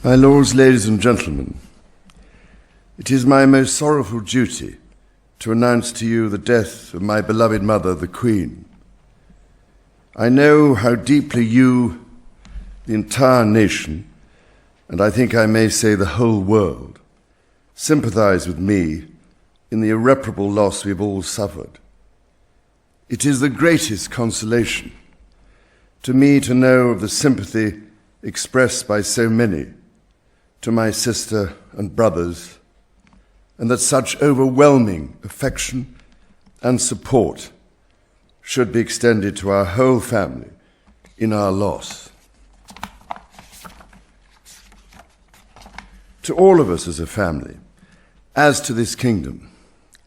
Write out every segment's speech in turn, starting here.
My lords, ladies and gentlemen, it is my most sorrowful duty to announce to you the death of my beloved mother, the Queen. I know how deeply you, the entire nation, and I think I may say the whole world, sympathize with me in the irreparable loss we've all suffered. It is the greatest consolation to me to know of the sympathy expressed by so many to my sister and brothers, and that such overwhelming affection and support should be extended to our whole family in our loss. To all of us as a family, as to this kingdom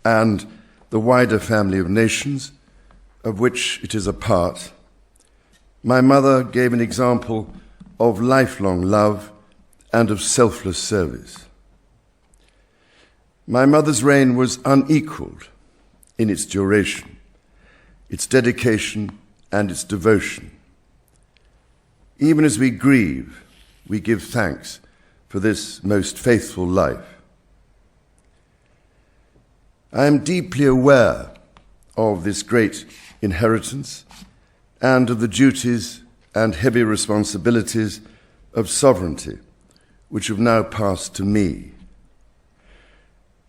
and the wider family of nations of which it is a part, my mother gave an example of lifelong love and of selfless service. My mother's reign was unequaled in its duration, its dedication, and its devotion. Even as we grieve, we give thanks for this most faithful life. I am deeply aware of this great inheritance and of the duties and heavy responsibilities of sovereignty which have now passed to me.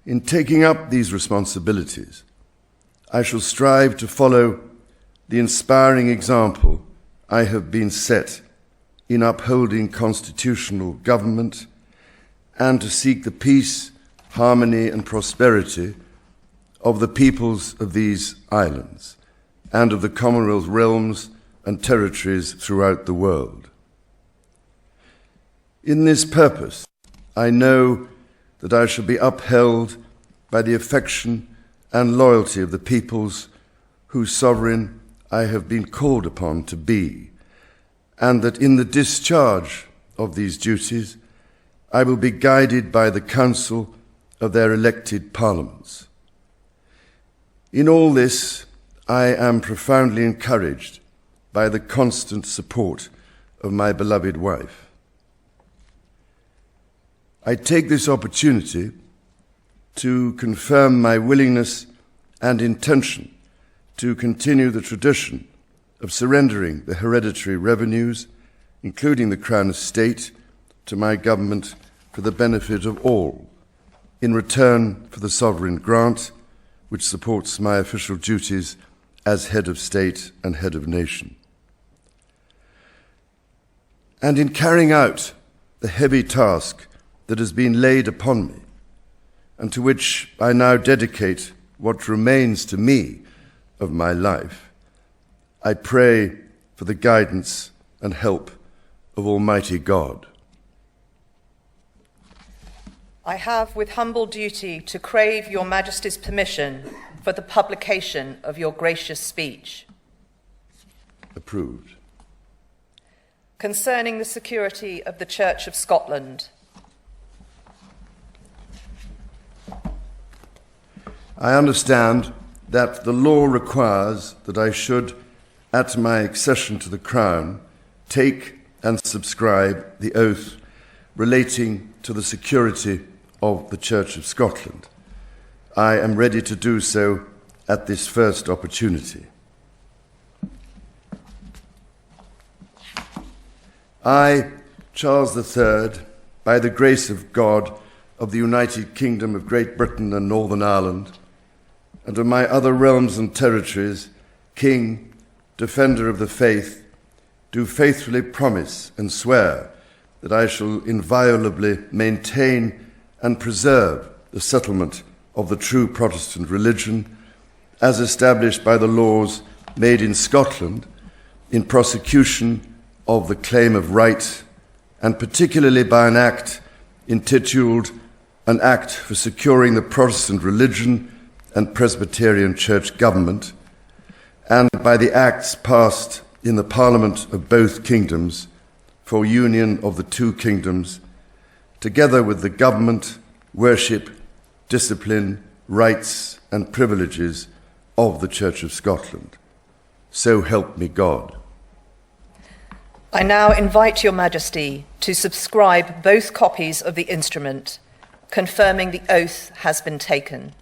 In taking up these responsibilities, I shall strive to follow the inspiring example I have been set in upholding constitutional government and to seek the peace, harmony, and prosperity of the peoples of these islands and of the Commonwealth realms and territories throughout the world. In this purpose, I know that I shall be upheld by the affection and loyalty of the peoples whose sovereign I have been called upon to be, and that in the discharge of these duties, I will be guided by the counsel of their elected parliaments. In all this, I am profoundly encouraged by the constant support of my beloved wife. I take this opportunity to confirm my willingness and intention to continue the tradition of surrendering the hereditary revenues, including the Crown Estate, to my government for the benefit of all, in return for the sovereign grant which supports my official duties as head of state and head of nation. And in carrying out the heavy task that has been laid upon me, and to which I now dedicate what remains to me of my life, I pray for the guidance and help of Almighty God. I have with humble duty to crave your Majesty's permission for the publication of your gracious speech. Approved. Concerning the security of the Church of Scotland. I understand that the law requires that I should, at my accession to the Crown, take and subscribe the oath relating to the security of the Church of Scotland. I am ready to do so at this first opportunity. I, Charles III, by the grace of God of the United Kingdom of Great Britain and Northern Ireland, and of my other realms and territories, King, Defender of the Faith, do faithfully promise and swear that I shall inviolably maintain and preserve the settlement of the true Protestant religion as established by the laws made in Scotland in prosecution of the claim of right, and particularly by an act intituled An Act for Securing the Protestant Religion and Presbyterian Church Government, and by the acts passed in the Parliament of both kingdoms for union of the two kingdoms, together with the government, worship, discipline, rights and privileges of the Church of Scotland. So help me God. I now invite Your Majesty to subscribe both copies of the instrument, confirming the oath has been taken.